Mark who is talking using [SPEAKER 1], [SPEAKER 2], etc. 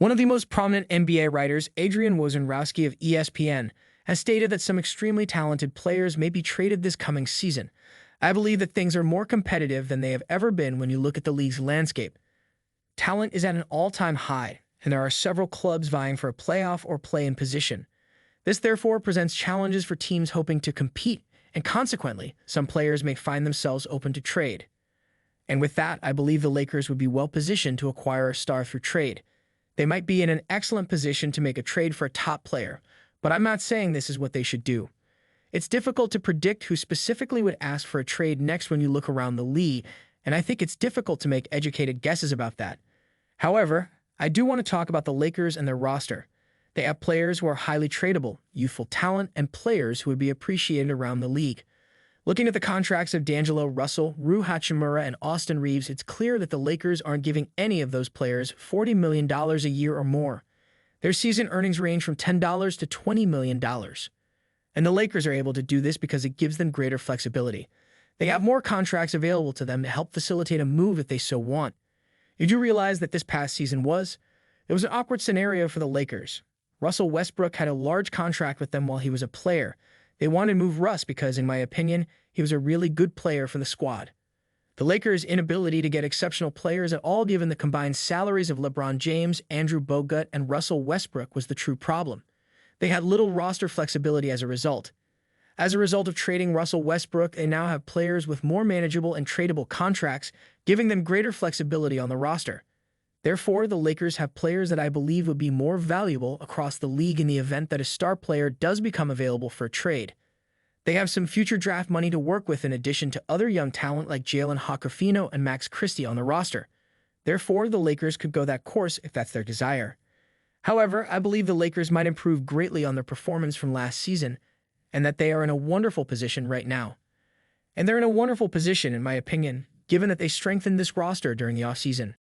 [SPEAKER 1] One of the most prominent NBA writers, Adrian Wojnarowski of ESPN, has stated that some extremely talented players may be traded this coming season. I believe that things are more competitive than they have ever been when you look at the league's landscape. Talent is at an all-time high, and there are several clubs vying for a playoff or play-in position. This therefore presents challenges for teams hoping to compete, and consequently, some players may find themselves open to trade. And with that, I believe the Lakers would be well positioned to acquire a star through trade. They might be in an excellent position to make a trade for a top player, but I'm not saying this is what they should do. It's difficult to predict who specifically would ask for a trade next when you look around the league, and I think it's difficult to make educated guesses about that. However, I do want to talk about the Lakers and their roster. They have players who are highly tradable, youthful talent, and players who would be appreciated around the league. Looking at the contracts of D'Angelo Russell, Rui Hachimura, and Austin Reeves, it's clear that the Lakers aren't giving any of those players $40 million a year or more. Their season earnings range from $10 to $20 million. And the Lakers are able to do this because it gives them greater flexibility. They have more contracts available to them to help facilitate a move if they so want. Did you realize that this past season was? It was an awkward scenario for the Lakers. Russell Westbrook had a large contract with them while he was a player. They wanted to move Russ because, in my opinion, he was a really good player for the squad. The Lakers' inability to get exceptional players at all given the combined salaries of LeBron James, Andrew Bogut, and Russell Westbrook was the true problem. They had little roster flexibility as a result. As a result of trading Russell Westbrook, they now have players with more manageable and tradable contracts, giving them greater flexibility on the roster. Therefore, the Lakers have players that I believe would be more valuable across the league in the event that a star player does become available for a trade. They have some future draft money to work with in addition to other young talent like Jalen Hood-Schifino and Max Christie on the roster. Therefore, the Lakers could go that course if that's their desire. However, I believe the Lakers might improve greatly on their performance from last season, and that they are in a wonderful position right now. And they're in a wonderful position, in my opinion, given that they strengthened this roster during the offseason.